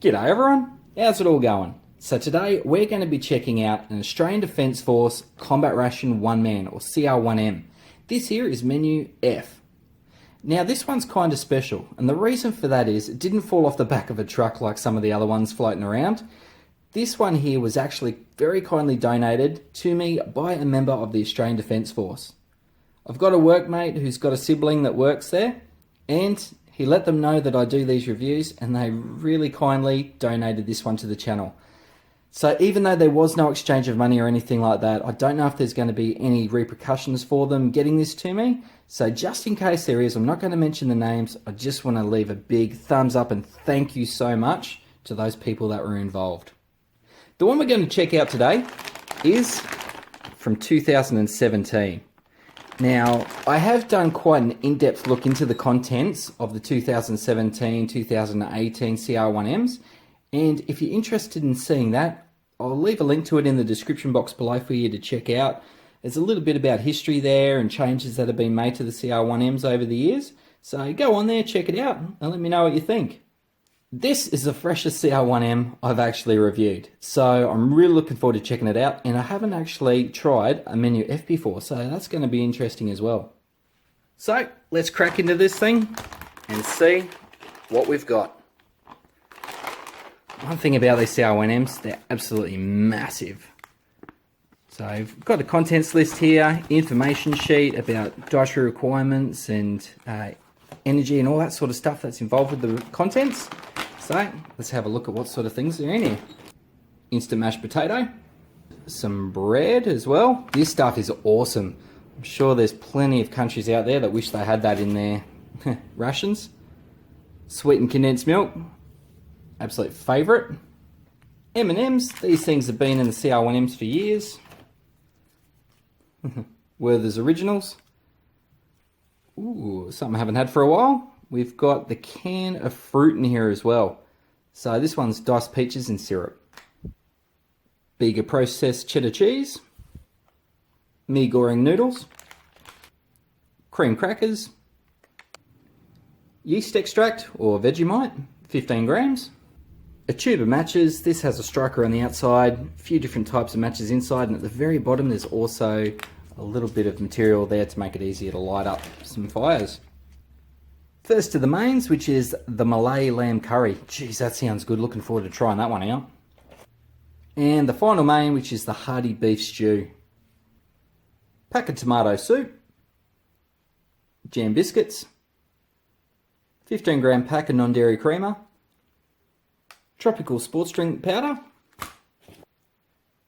G'day everyone, how's it all going? So today we're going to be checking out an Australian Defence Force Combat Ration One Man or CR1M. This here is menu F. Now this one's kind of special, and the reason for that is it didn't fall off the back of a truck like some of the other ones floating around. This one here was actually very kindly donated to me by a member of the Australian Defence Force. I've got a workmate who's got a sibling that works there, and he let them know that I do these reviews, and they really kindly donated this one to the channel. So even though there was no exchange of money or anything like that, I don't know if there's going to be any repercussions for them getting this to me. So just in case there is, I'm not going to mention the names. I just want to leave a big thumbs up and thank you so much to those people that were involved. The one we're going to check out today is from 2017. Now, I have done quite an in-depth look into the contents of the 2017-2018 CR1Ms, and if you're interested in seeing that, I'll leave a link to it in the description box below for you to check out. There's a little bit about history there and changes that have been made to the CR1Ms over the years, so go on there, check it out, and let me know what you think. This is the freshest CR1M I've actually reviewed, so I'm really looking forward to checking it out, and I haven't actually tried a menu F before, so that's going to be interesting as well. So let's crack into this thing and see what we've got. One thing about these CR1Ms, they're absolutely massive. So I've got a contents list here, information sheet about dietary requirements and energy and all that sort of stuff that's involved with the contents. So let's have a look at what sort of things are in here. Instant mashed potato, some bread as well. This stuff is awesome. I'm sure there's plenty of countries out there that wish they had that in their rations. Sweetened condensed milk, absolute favourite. M&Ms, these things have been in the CR1Ms for years. Werther's Originals. Ooh, something I haven't had for a while. We've got the can of fruit in here as well. So this one's diced peaches and syrup. Bega processed cheddar cheese. Mee Goreng noodles. Cream crackers. Yeast extract or Vegemite, 15 grams. A tube of matches. This has a striker on the outside, a few different types of matches inside, and at the very bottom there's also a little bit of material there to make it easier to light up some fires. First to the mains, which is the Malay lamb curry. Jeez, that sounds good. Looking forward to trying that one out. And the final main, which is the hearty beef stew. Pack of tomato soup. Jam biscuits. 15-gram pack of non-dairy creamer. Tropical sports drink powder.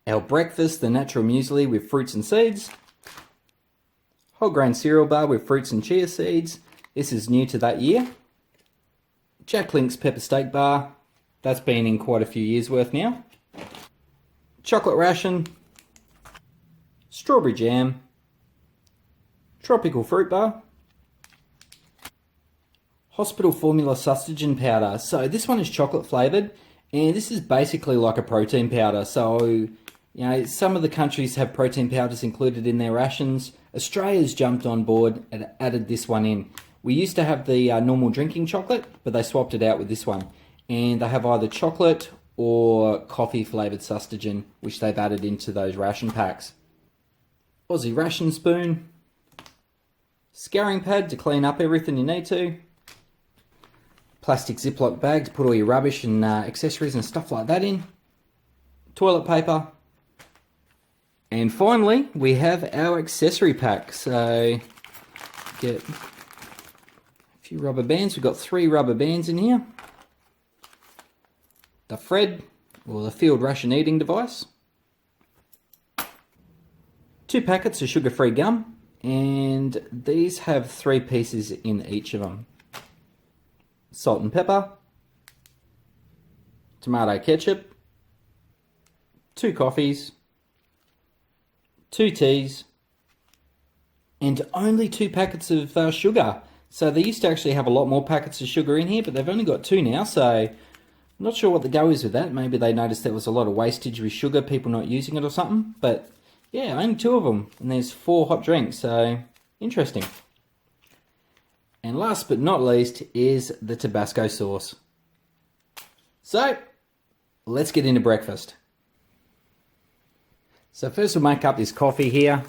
Our breakfast, the natural muesli with fruits and seeds. Whole grain cereal bar with fruits and chia seeds. This is new to that year. Jack Link's pepper steak bar. That's been in quite a few years worth now. Chocolate ration. Strawberry jam. Tropical fruit bar. Hospital formula sustagen powder. So this one is chocolate flavoured, and this is basically like a protein powder. So, you know, some of the countries have protein powders included in their rations. Australia's jumped on board and added this one in. We used to have the normal drinking chocolate, but they swapped it out with this one. And they have either chocolate or coffee flavoured sustagen, which they've added into those ration packs. Aussie ration spoon. Scouring pad to clean up everything you need to. Plastic Ziploc bag to put all your rubbish and accessories and stuff like that in. Toilet paper. And finally, we have our accessory pack. So, get a few rubber bands. We've got 3 rubber bands in here. The Fred, or the field ration eating device. 2 packets of sugar-free gum. And these have 3 pieces in each of them. Salt and pepper. Tomato ketchup. 2 coffees. 2 teas, and only 2 packets of sugar. So they used to actually have a lot more packets of sugar in here, but they've only got 2 now, so I'm not sure what the go is with that. Maybe they noticed there was a lot of wastage with sugar, people not using it or something, but yeah, only 2 of them, and there's 4 hot drinks, so interesting. And last but not least is the Tabasco sauce. So, let's get into breakfast. So first we'll make up this coffee here.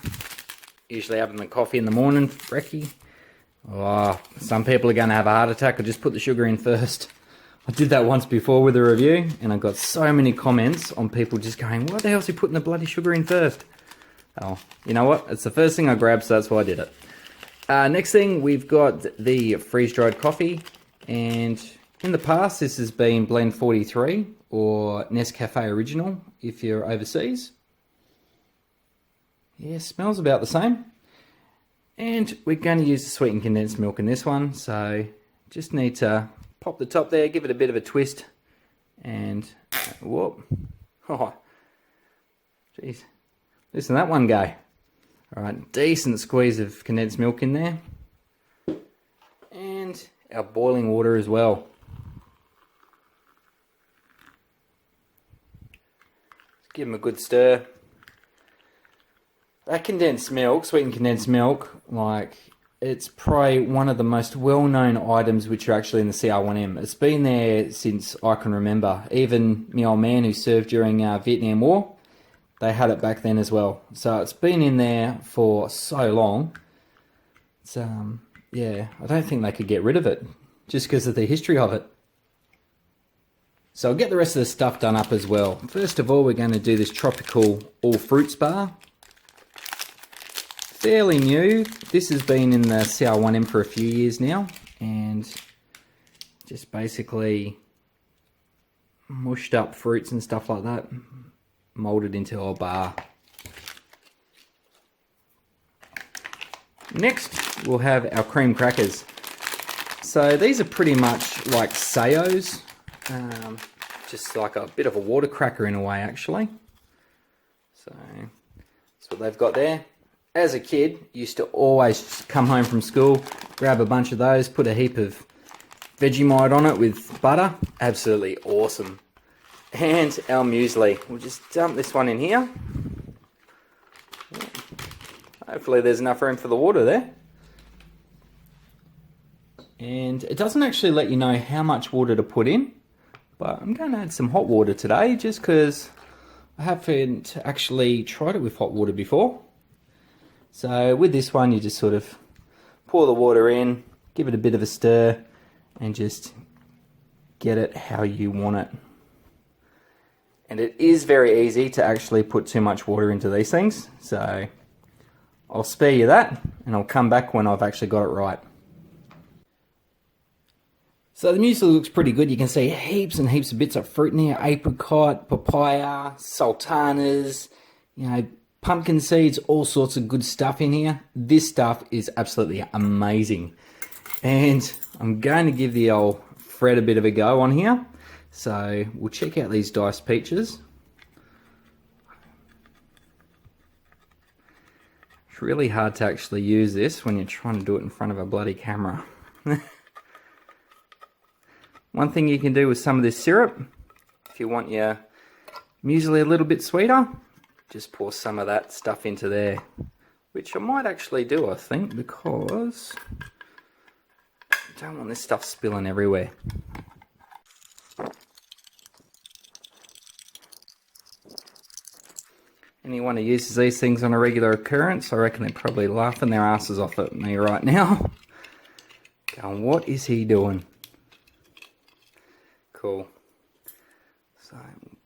Usually having the coffee in the morning, brekkie. Oh, some people are going to have a heart attack. I'll just put the sugar in first. I did that once before with a review, and I got so many comments on people just going, "What the hell's he putting the bloody sugar in first?" Oh, you know what? It's the first thing I grabbed, so that's why I did it. Next thing, we've got the freeze-dried coffee, and in the past this has been Blend 43 or Nescafe Original if you're overseas. Yeah, smells about the same. And we're going to use the sweetened condensed milk in this one, so just need to pop the top there, give it a bit of a twist, and whoop. Oh, jeez. Listen to that one go. Alright, decent squeeze of condensed milk in there. And our boiling water as well. Let's give them a good stir. That condensed milk, sweetened condensed milk, like, it's probably one of the most well-known items which are actually in the CR1M. It's been there since I can remember. Even my old man who served during Vietnam War, they had it back then as well. So it's been in there for so long. It's, yeah, I don't think they could get rid of it, just because of the history of it. So I'll get the rest of the stuff done up as well. First of all, we're going to do this tropical all fruits bar. Fairly new. This has been in the CR1M for a few years now, and just basically mushed up fruits and stuff like that, molded into a bar. Next, we'll have our cream crackers. So these are pretty much like Sayos, just like a bit of a water cracker in a way, actually. So that's what they've got there. As a kid, used to always come home from school, grab a bunch of those, put a heap of Vegemite on it with butter. Absolutely awesome. And our muesli. We'll just dump this one in here. Hopefully there's enough room for the water there. And it doesn't actually let you know how much water to put in, but I'm going to add some hot water today just because I haven't actually tried it with hot water before. So with this one, you just sort of pour the water in, give it a bit of a stir, and just get it how you want it. And it is very easy to actually put too much water into these things, so I'll spare you that, and I'll come back when I've actually got it right. So the muesli looks pretty good. You can see heaps and heaps of bits of fruit in here: apricot, papaya, sultanas, you know, pumpkin seeds, all sorts of good stuff in here. This stuff is absolutely amazing. And I'm going to give the old Fred a bit of a go on here. So we'll check out these diced peaches. It's really hard to actually use this when you're trying to do it in front of a bloody camera. One thing you can do with some of this syrup, if you want your muesli a little bit sweeter, just pour some of that stuff into there, which I might actually do, I think, because I don't want this stuff spilling everywhere. Anyone who uses these things on a regular occurrence, I reckon they're probably laughing their asses off at me right now. Going, what is he doing? Cool. So,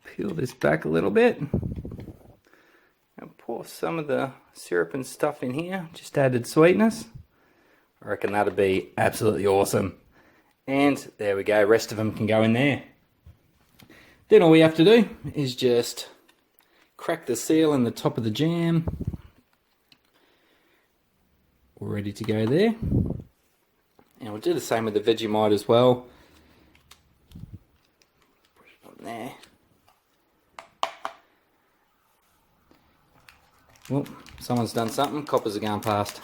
peel this back a little bit. And pour some of the syrup and stuff in here, just added sweetness. I reckon that'd be absolutely awesome. And there we go, rest of them can go in there. Then all we have to do is just crack the seal in the top of the jam. All ready to go there. And we'll do the same with the Vegemite as well. Put it on there. Well, someone's done something. Coppers are going past.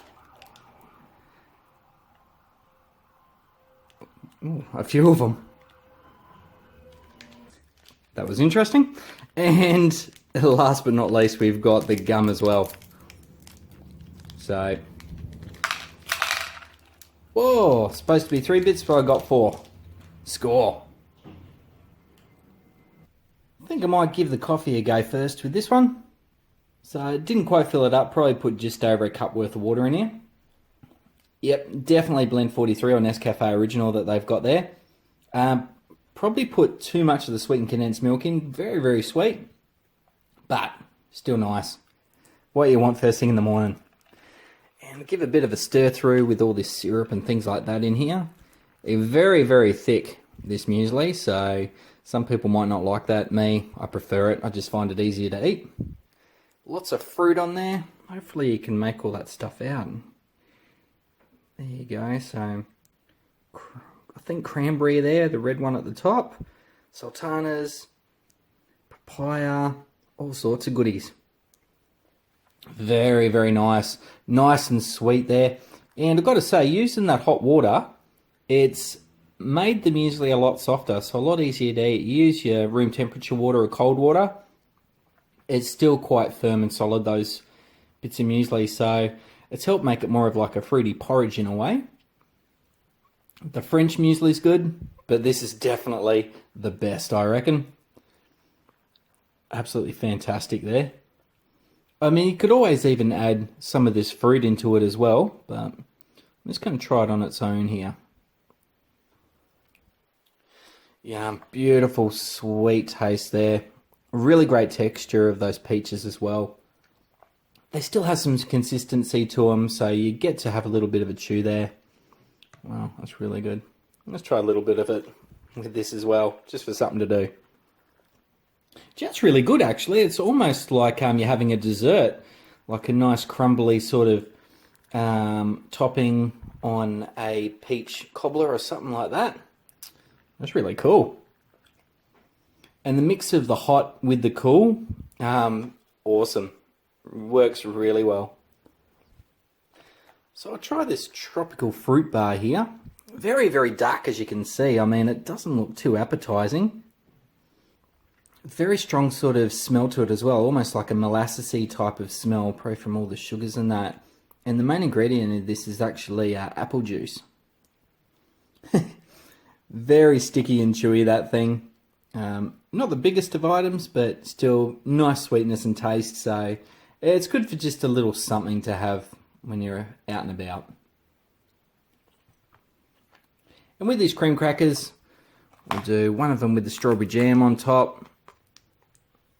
Ooh, a few of them. That was interesting. And last but not least, we've got the gum as well. So, whoa, supposed to be 3 bits, but I got 4. Score. think I might give the coffee a go first with this one. So I didn't quite fill it up, probably put just over a cup worth of water in here. Yep, definitely Blend 43 or Nescafe Original that they've got there. Probably put too much of the sweetened condensed milk in, very, very sweet, but still nice. What you want first thing in the morning. And give a bit of a stir through with all this syrup and things like that in here. It's very, very thick, this muesli, so some people might not like that. Me, I prefer it. I just find it easier to eat. Lots of fruit on there. Hopefully you can make all that stuff out. There you go. So I think cranberry there, the red one at the top. Sultanas, papaya, all sorts of goodies. Very, very nice. Nice and sweet there. And I've got to say, using that hot water, it's made the muesli a lot softer, so a lot easier to eat. Use your room temperature water or cold water. It's still quite firm and solid, those bits of muesli, so it's helped make it more of like a fruity porridge in a way. The French muesli is good, but this is definitely the best, I reckon. Absolutely fantastic there. I mean, you could always even add some of this fruit into it as well, but I'm just going to try it on its own here. Yeah, beautiful, sweet taste there. Really great texture of those peaches as well. They still have some consistency to them, so you get to have a little bit of a chew there. Wow, that's really good. Let's try a little bit of it with this as well, just for something to do. That's really good, actually. It's almost like you're having a dessert, like a nice crumbly sort of topping on a peach cobbler or something like that. That's really cool. And the mix of the hot with the cool, awesome. Works really well. So I'll try this tropical fruit bar here. Very, very dark, as you can see. I mean, it doesn't look too appetizing. Very strong sort of smell to it as well, almost like a molassesy type of smell, probably from all the sugars in that. And the main ingredient in this is actually apple juice. Very sticky and chewy, that thing. Not the biggest of items, but still nice sweetness and taste, so it's good for just a little something to have when you're out and about. And with these cream crackers, we'll do one of them with the strawberry jam on top.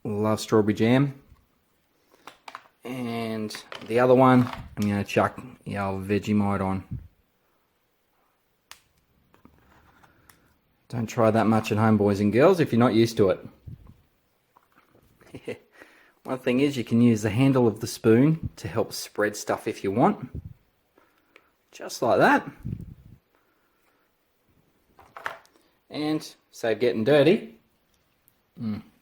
Love strawberry jam. And the other one, I'm going to chuck the old Vegemite on. Don't try that much at home, boys and girls, if you're not used to it. One thing is, you can use the handle of the spoon to help spread stuff if you want. Just like that. And save getting dirty.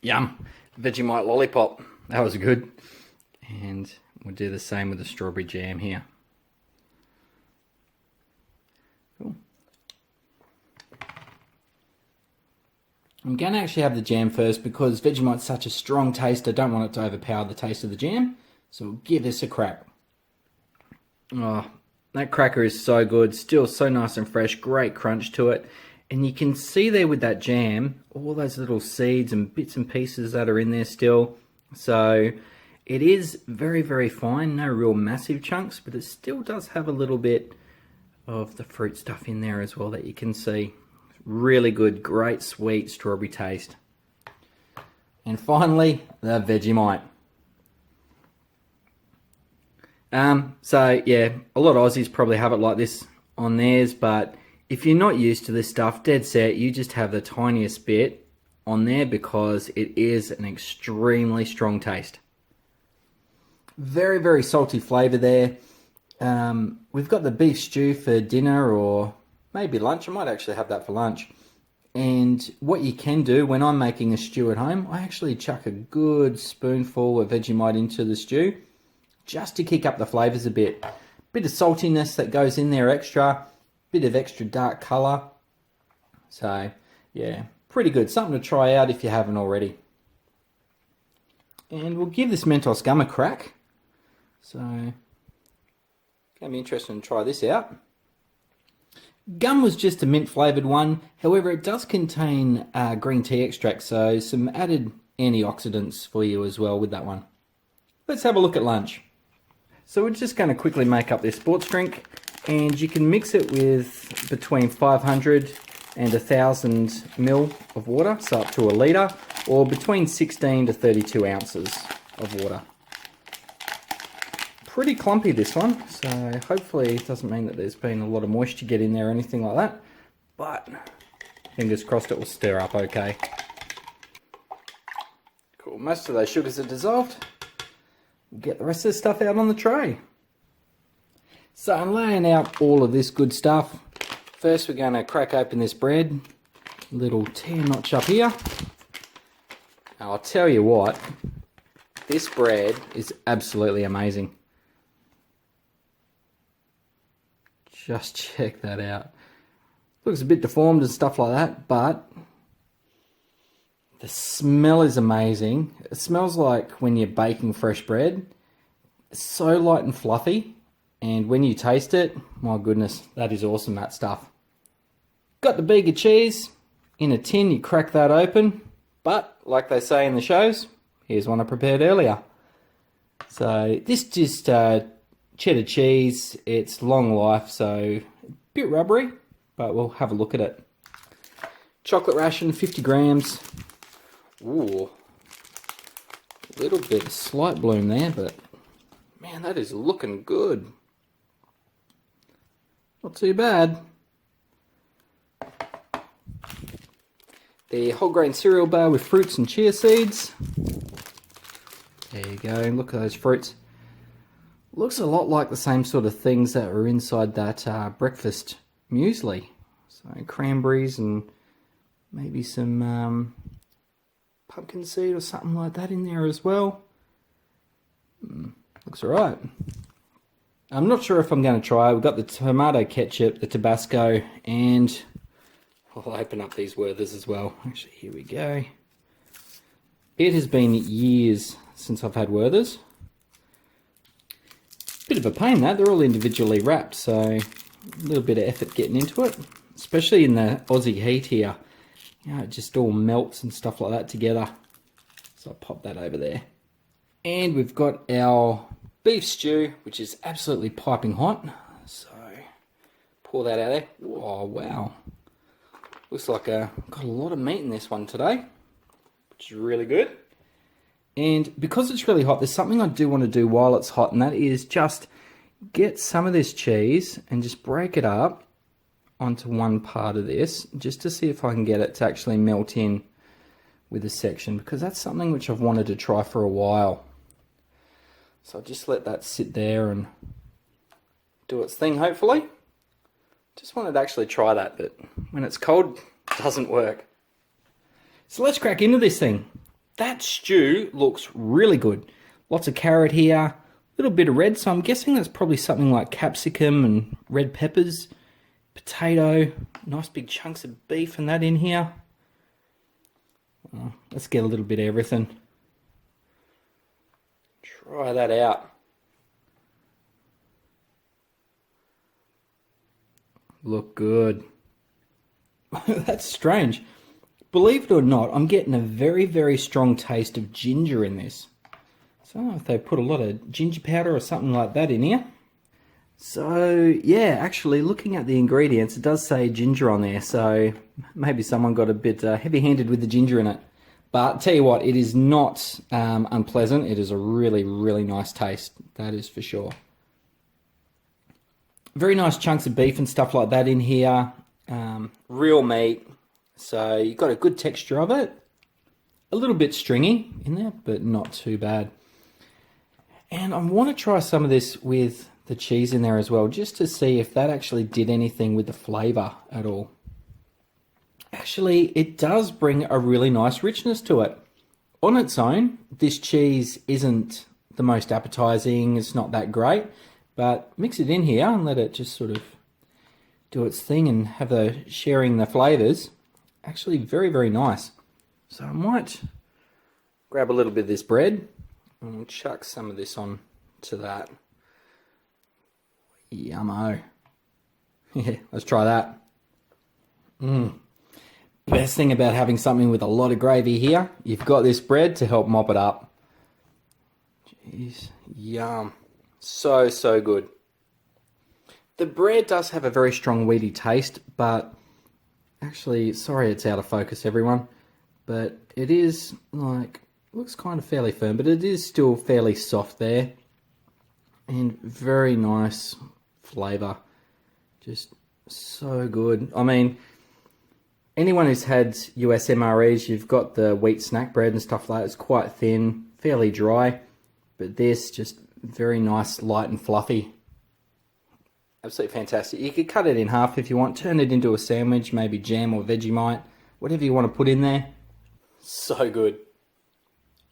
Yum. Vegemite lollipop. That was good. And we'll do the same with the strawberry jam here. Cool. I'm going to actually have the jam first because Vegemite's such a strong taste. I don't want it to overpower the taste of the jam. So we'll give this a crack. Oh, that cracker is so good. Still so nice and fresh. Great crunch to it. And you can see there with that jam, all those little seeds and bits and pieces that are in there still. So it is very, very fine. No real massive chunks, but it still does have a little bit of the fruit stuff in there as well that you can see. Really good, great sweet strawberry taste. And finally, the Vegemite. So yeah, a lot of Aussies probably have it like this on theirs, but if you're not used to this stuff, dead set, you just have the tiniest bit on there because it is an extremely strong taste. Very, very salty flavour there. We've got the beef stew for dinner or maybe lunch. I might actually have that for lunch. And what you can do when I'm making a stew at home, I actually chuck a good spoonful of Vegemite into the stew just to kick up the flavours a bit. Bit of saltiness that goes in there extra. Bit of extra dark colour. So, yeah, pretty good. Something to try out if you haven't already. And we'll give this Mentos gum a crack. So, going to be interesting to try this out. Gum was just a mint flavoured one. However, it does contain green tea extract, so some added antioxidants for you as well with that one. Let's have a look at lunch. So we're just going to quickly make up this sports drink, and you can mix it with between 500 and 1,000 ml of water, so up to a litre, or between 16 to 32 ounces of water. Pretty clumpy this one, so hopefully it doesn't mean that there's been a lot of moisture get in there or anything like that, but fingers crossed it will stir up okay. Cool, most of those sugars are dissolved. We'll get the rest of the stuff out on the tray. So I'm laying out all of this good stuff. First we're going to crack open this bread, little tear notch up here. Now, I'll tell you what, this bread is absolutely amazing. Just check that out. Looks a bit deformed and stuff like that, but the smell is amazing. It smells like when you're baking fresh bread. It's so light and fluffy, and when you taste it, my goodness, that is awesome, that stuff. Got the Bega cheese in a tin, you crack that open, but like they say in the shows, here's one I prepared earlier. So this just cheddar cheese, it's long life, so a bit rubbery, but we'll have a look at it. Chocolate ration, 50 grams. Ooh, a little bit of slight bloom there, but man, that is looking good. Not too bad. The whole grain cereal bar with fruits and chia seeds. There you go, look at those fruits. Looks a lot like the same sort of things that were inside that breakfast muesli. So cranberries and maybe some pumpkin seed or something like that in there as well. Looks alright. I'm not sure if I'm going to try it. We've got the tomato ketchup, the Tabasco, and I'll open up these Werthers as well. Actually, here we go. It has been years since I've had Werthers. Bit of a pain that, they're all individually wrapped, so a little bit of effort getting into it. Especially in the Aussie heat here. You know, it just all melts and stuff like that together. So I'll pop that over there. And we've got our beef stew, which is absolutely piping hot. So pour that out there. Oh, wow. Looks like got a lot of meat in this one today, which is really good. And because it's really hot, there's something I do want to do while it's hot, and that is just get some of this cheese and just break it up onto one part of this, just to see if I can get it to actually melt in with a section, because that's something which I've wanted to try for a while. So I'll just let that sit there and do its thing, hopefully. Just wanted to actually try that, but when it's cold, it doesn't work. So let's crack into this thing. That stew looks really good. Lots of carrot here, a little bit of red, so I'm guessing that's probably something like capsicum and red peppers, potato, nice big chunks of beef and that in here. Let's get a little bit of everything. Try that out. Look good. That's strange. Believe it or not, I'm getting a very, very strong taste of ginger in this. So I don't know if they put a lot of ginger powder or something like that in here. So yeah, actually looking at the ingredients, it does say ginger on there. So maybe someone got a bit heavy-handed with the ginger in it. But tell you what, it is not unpleasant. It is a really, really nice taste. That is for sure. Very nice chunks of beef and stuff like that in here. Real meat. So you've got a good texture of it. A little bit stringy in there, but not too bad. And I want to try some of this with the cheese in there as well, just to see if that actually did anything with the flavour at all. Actually, it does bring a really nice richness to it. On its own, this cheese isn't the most appetizing, it's not that great, but mix it in here and let it just sort of do its thing and have the sharing the flavours. Actually very, very nice. So I might grab a little bit of this bread and chuck some of this on to that. Yummo. Yeah, let's try that. Best thing about having something with a lot of gravy here, you've got this bread to help mop it up. Jeez, yum. So, so good. The bread does have a very strong weedy taste, but actually, sorry it's out of focus everyone, but it is like, looks kind of fairly firm, but it is still fairly soft there. And very nice flavour. Just so good. I mean, anyone who's had US MREs, you've got the wheat snack bread and stuff like that. It's quite thin, fairly dry, but this just very nice, light and fluffy. Absolutely fantastic. You could cut it in half if you want, turn it into a sandwich, maybe jam or Vegemite, whatever you want to put in there. So good.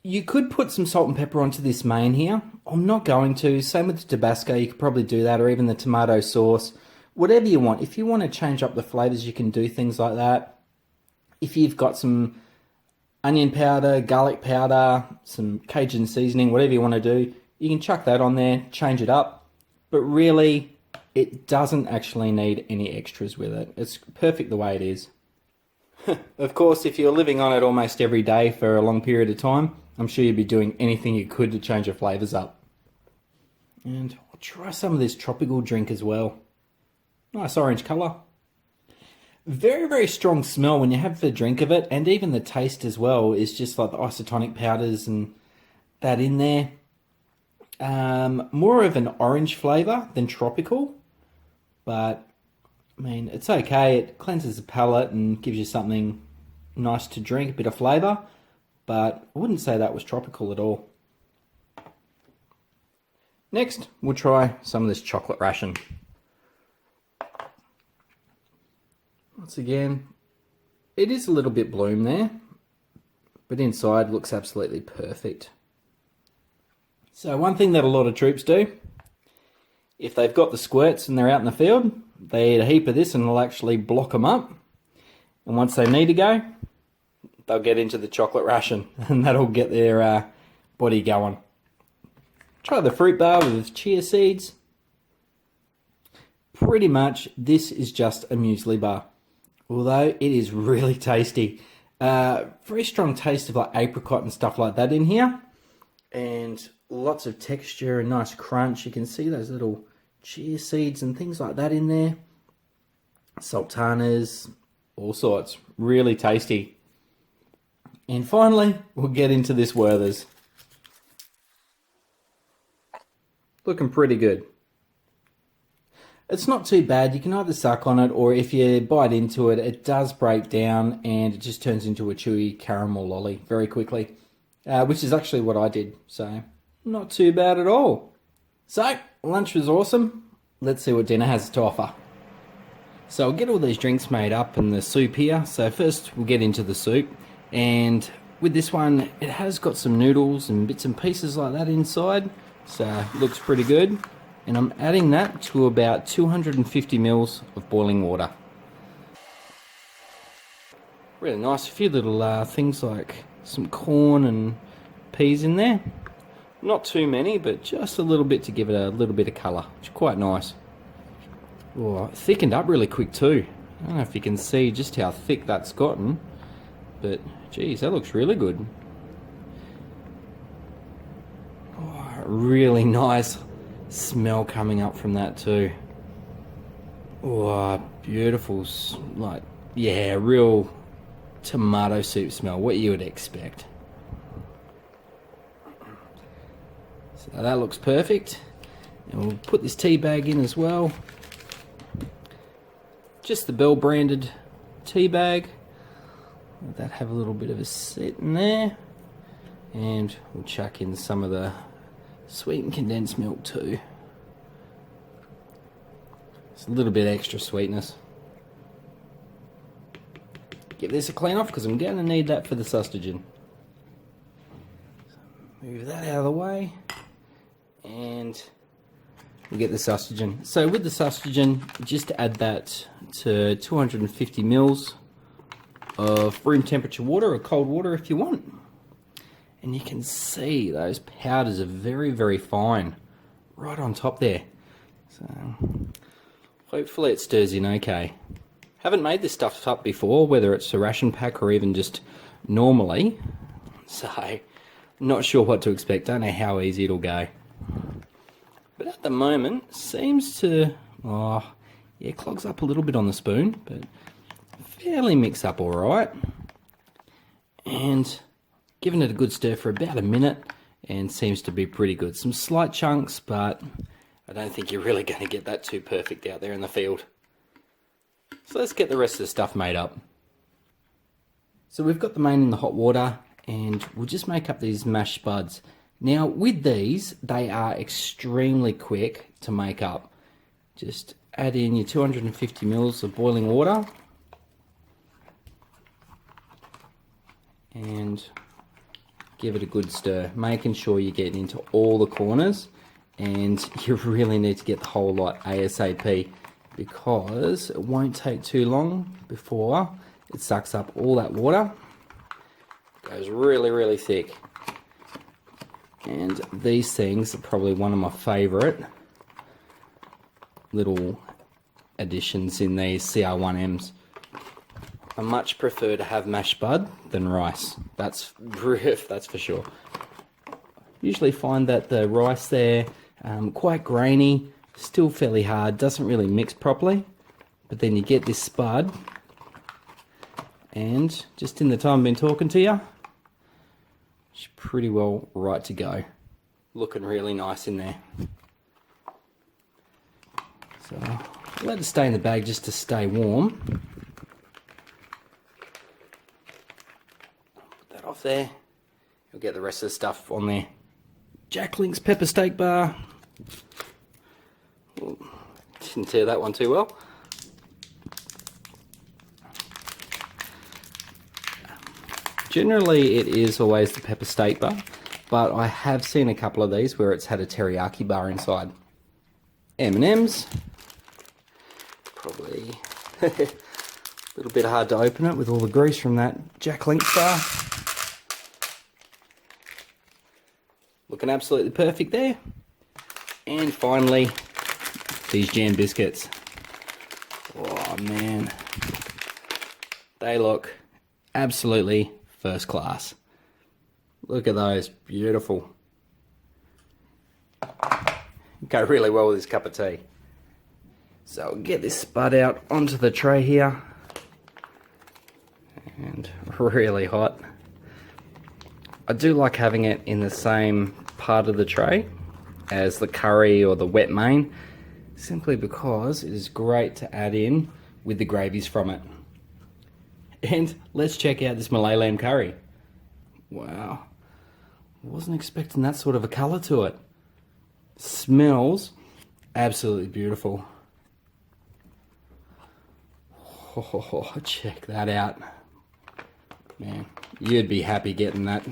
You could put some salt and pepper onto this main here. I'm not going to. Same with the Tabasco, you could probably do that, or even the tomato sauce. Whatever you want. If you want to change up the flavours, you can do things like that. If you've got some onion powder, garlic powder, some Cajun seasoning, whatever you want to do, you can chuck that on there, change it up. But really, it doesn't actually need any extras with it. It's perfect the way it is. Of course, if you're living on it almost every day for a long period of time, I'm sure you'd be doing anything you could to change your flavours up. And I'll try some of this tropical drink as well. Nice orange colour. Very, very strong smell when you have the drink of it, and even the taste as well is just like the isotonic powders and that in there. More of an orange flavour than tropical, but I mean, it's okay. It cleanses the palate and gives you something nice to drink, a bit of flavour, but I wouldn't say that was tropical at all. Next, we'll try some of this chocolate ration. Once again, it is a little bit bloom there, but inside looks absolutely perfect. So one thing that a lot of troops do, if they've got the squirts and they're out in the field, they eat a heap of this and it'll actually block them up. And once they need to go, they'll get into the chocolate ration and that'll get their body going. Try the fruit bar with chia seeds. Pretty much this is just a muesli bar, although it is really tasty. Very strong taste of like apricot and stuff like that in here, and lots of texture and nice crunch. You can see those little chia seeds and things like that in there. Sultanas, all sorts. Really tasty. And finally, we'll get into this Werther's. Looking pretty good. It's not too bad. You can either suck on it, or if you bite into it, it does break down and it just turns into a chewy caramel lolly very quickly, which is actually what I did. So not too bad at all. So lunch was awesome. Let's see what dinner has to offer. So I'll get all these drinks made up and the soup here. So first we'll get into the soup, and with this one it has got some noodles and bits and pieces like that inside, so it looks pretty good. And I'm adding that to about 250 mils of boiling water. Really nice. A few little things like some corn and peas in there. Not too many, but just a little bit to give it a little bit of colour, which is quite nice. Oh, it thickened up really quick too. I don't know if you can see just how thick that's gotten, but geez, that looks really good. Oh, really nice smell coming up from that too. Oh, beautiful, like, yeah, real tomato soup smell, what you would expect. So that looks perfect. And we'll put this tea bag in as well. Just the Bell branded tea bag. Let that have a little bit of a sit in there. And we'll chuck in some of the sweetened condensed milk too. It's a little bit extra sweetness. Give this a clean off because I'm going to need that for the sausagen. Move that out of the way. And we'll get the sausagen. So with the sausagen, just add that to 250 mils of room temperature water or cold water if you want. And you can see those powders are very, very fine right on top there. So hopefully it stirs in okay. Haven't made this stuff up before, whether it's a ration pack or even just normally. So, not sure what to expect. Don't know how easy it'll go. But at the moment, seems to, yeah, clogs up a little bit on the spoon, but fairly mix up all right. And giving it a good stir for about a minute, and seems to be pretty good. Some slight chunks, but I don't think you're really going to get that too perfect out there in the field. So let's get the rest of the stuff made up. So we've got the main in the hot water, and we'll just make up these mashed spuds. Now with these, they are extremely quick to make up. Just add in your 250 mils of boiling water. And give it a good stir, making sure you're getting into all the corners, and you really need to get the whole lot ASAP, because it won't take too long before it sucks up all that water. It goes really thick. And these things are probably one of my favourite little additions in these CR1Ms. I much prefer to have mashed spud than rice. That's for sure. Usually find that the rice there, quite grainy, still fairly hard, doesn't really mix properly. But then you get this spud, and just in the time I've been talking to you, it's pretty well right to go. Looking really nice in there. So let it stay in the bag just to stay warm. Put that off there. You'll get the rest of the stuff on there. Jack Link's pepper steak bar. Ooh, didn't tear that one too well. Generally it is always the pepper steak bar, but I have seen a couple of these where it's had a teriyaki bar inside. M&M's. Probably a little bit hard to open it with all the grease from that Jack Link bar. Looking absolutely perfect there. And finally, these jam biscuits. Oh man, they look absolutely first class. Look at those, beautiful. Go really well with this cup of tea. So I'll get this spud out onto the tray here. And really hot. I do like having it in the same part of the tray as the curry or the wet main, simply because it is great to add in with the gravies from it. And let's check out this Malay lamb curry. Wow, wasn't expecting that sort of a colour to it. Smells absolutely beautiful. Oh, check that out. Man, you'd be happy getting that.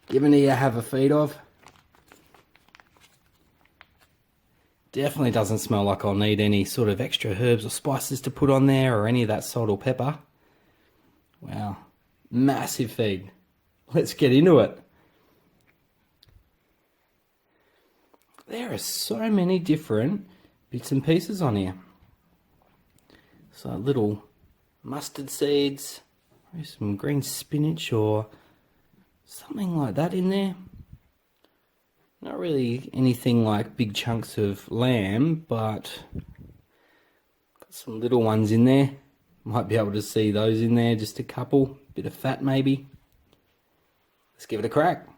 Given you have a feed of. Definitely doesn't smell like I'll need any sort of extra herbs or spices to put on there or any of that salt or pepper. Wow, massive feed. Let's get into it. There are so many different bits and pieces on here. So little mustard seeds, maybe some green spinach or something like that in there. Not really anything like big chunks of lamb, but got some little ones in there. Might be able to see those in there, just a couple, bit of fat maybe. Let's give it a crack.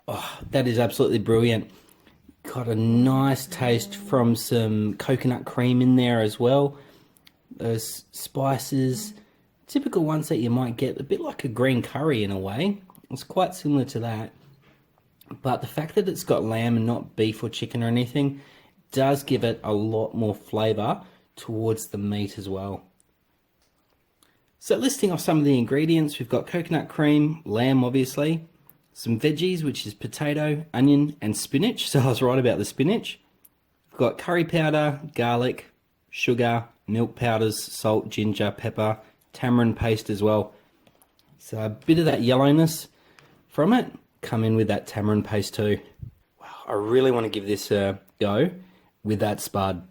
Oh, that is absolutely brilliant. Got a nice taste from some coconut cream in there as well. Those spices, typical ones that you might get, a bit like a green curry in a way. It's quite similar to that. But the fact that it's got lamb and not beef or chicken or anything does give it a lot more flavour towards the meat as well. So listing off some of the ingredients, we've got coconut cream, lamb obviously, some veggies, which is potato, onion and spinach. So I was right about the spinach. We've got curry powder, garlic, sugar, milk powders, salt, ginger, pepper, tamarind paste as well. So a bit of that yellowness from it come in with that tamarind paste too. Wow, I really want to give this a go with that spud.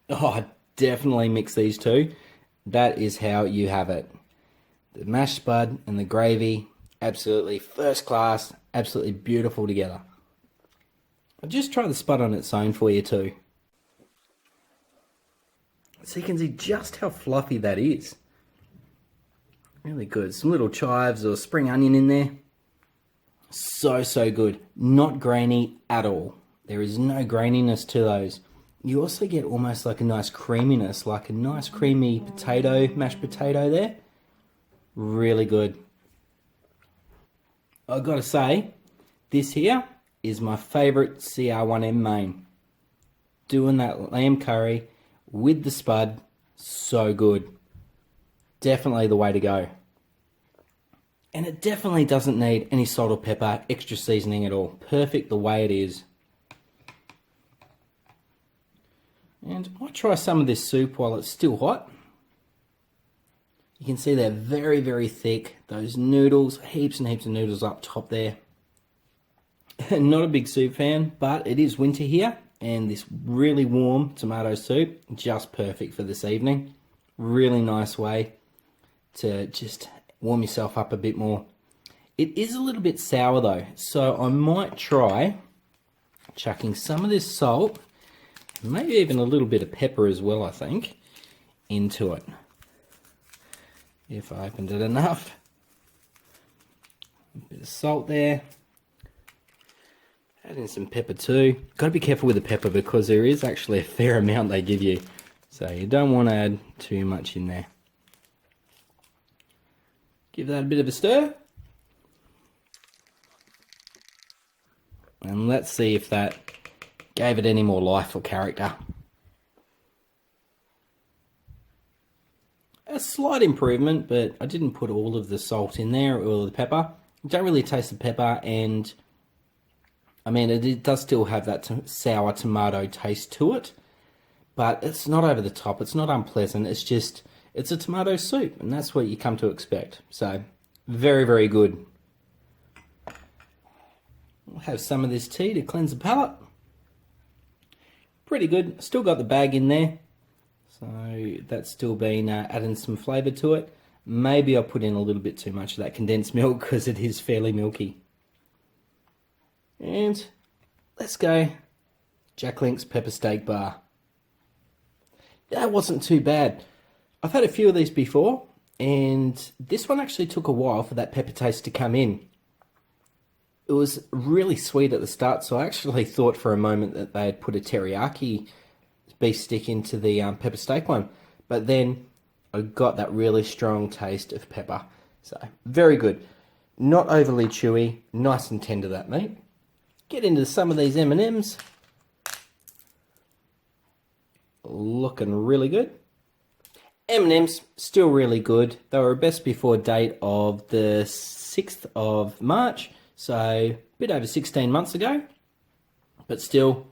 Oh, definitely mix these two. That is how you have it. The mashed spud and the gravy, absolutely first class, absolutely beautiful together. I'll just try the spud on its own for you too. So you can see just how fluffy that is. Really good. Some little chives or spring onion in there. So good. Not grainy at all. There is no graininess to those. You also get almost like a nice creaminess, like a nice creamy potato, mashed potato there. Really good. I've got to say, this here is my favourite CR1M main. Doing that lamb curry with the spud, so good. Definitely the way to go. And it definitely doesn't need any salt or pepper, extra seasoning at all. Perfect the way it is. And I might try some of this soup while it's still hot. You can see they're very thick. Those noodles, heaps and heaps of noodles up top there. Not a big soup fan, but it is winter here. And this really warm tomato soup, just perfect for this evening. Really nice way to just warm yourself up a bit more. It is a little bit sour though, so I might try chucking some of this salt, maybe even a little bit of pepper as well, I think, into it. If I opened it enough. A bit of salt there. Add in some pepper too. Got to be careful with the pepper because there is actually a fair amount they give you. So you don't want to add too much in there. Give that a bit of a stir. And let's see if that gave it any more life or character. A slight improvement, but I didn't put all of the salt in there or all the pepper. Don't really taste the pepper, and I mean it does still have that sour tomato taste to it, but it's not over the top, it's not unpleasant, it's a tomato soup, and that's what you come to expect. So very good. We'll have some of this tea to cleanse the palate. Pretty good. Still got the bag in there, so that's still been adding some flavour to it. Maybe I put in a little bit too much of that condensed milk because it is fairly milky. And let's go Jack Link's pepper steak bar. That wasn't too bad. I've had a few of these before, and this one actually took a while for that pepper taste to come in. It was really sweet at the start, so I actually thought for a moment that they had put a teriyaki beef stick into the pepper steak one. But then I got that really strong taste of pepper. So, very good. Not overly chewy, nice and tender, that meat. Get into some of these M&Ms. Looking really good. M&Ms, still really good. They were best before date of the 6th of March. So, a bit over 16 months ago, but still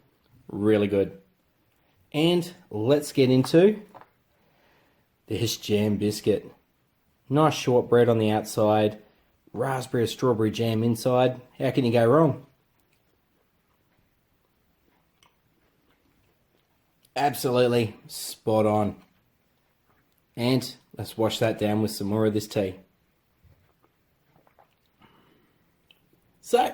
really good. And let's get into this jam biscuit. Nice shortbread on the outside, raspberry or strawberry jam inside. How can you go wrong? Absolutely spot on. And let's wash that down with some more of this tea. So,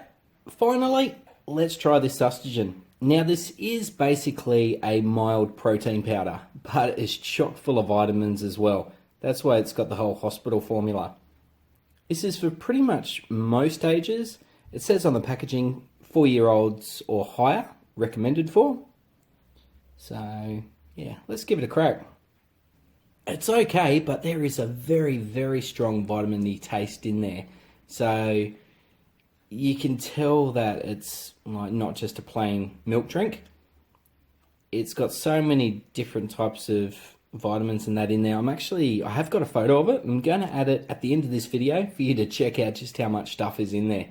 finally, let's try this sustagen. Now, this is basically a mild protein powder, but it's chock full of vitamins as well. That's why it's got the whole hospital formula. This is for pretty much most ages. It says on the packaging, 4-year-olds or higher, recommended for. So, yeah, let's give it a crack. It's okay, but there is a very strong vitamin-y taste in there. So, you can tell that it's like not just a plain milk drink. It's got so many different types of vitamins and that in there. I have got a photo of it. I'm going to add it at the end of this video for you to check out just how much stuff is in there.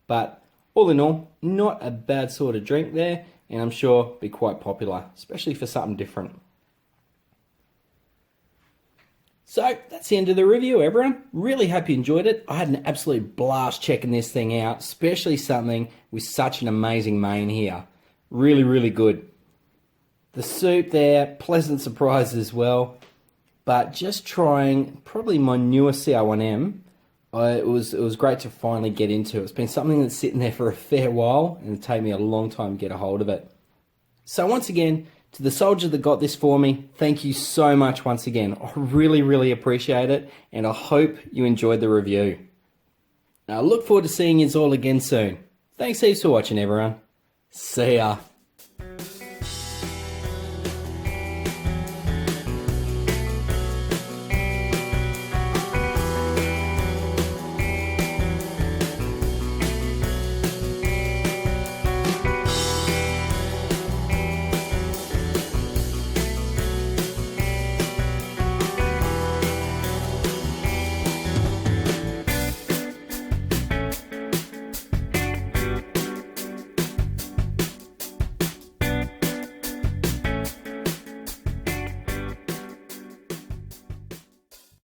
But all in all, not a bad sort of drink there, and I'm sure be quite popular, especially for something different. So, that's the end of the review, everyone. Really hope you enjoyed it. I had an absolute blast checking this thing out, especially something with such an amazing main here. Really good. The soup there, pleasant surprise as well. But just trying probably my newer CR1M, it was great to finally get into. It's been something that's sitting there for a fair while, and it'll take me a long time to get a hold of it. So once again, to the soldier that got this for me, thank you so much once again. I really, really appreciate it, and I hope you enjoyed the review. Now, I look forward to seeing you all again soon. Thanks heaps for watching, everyone. See ya.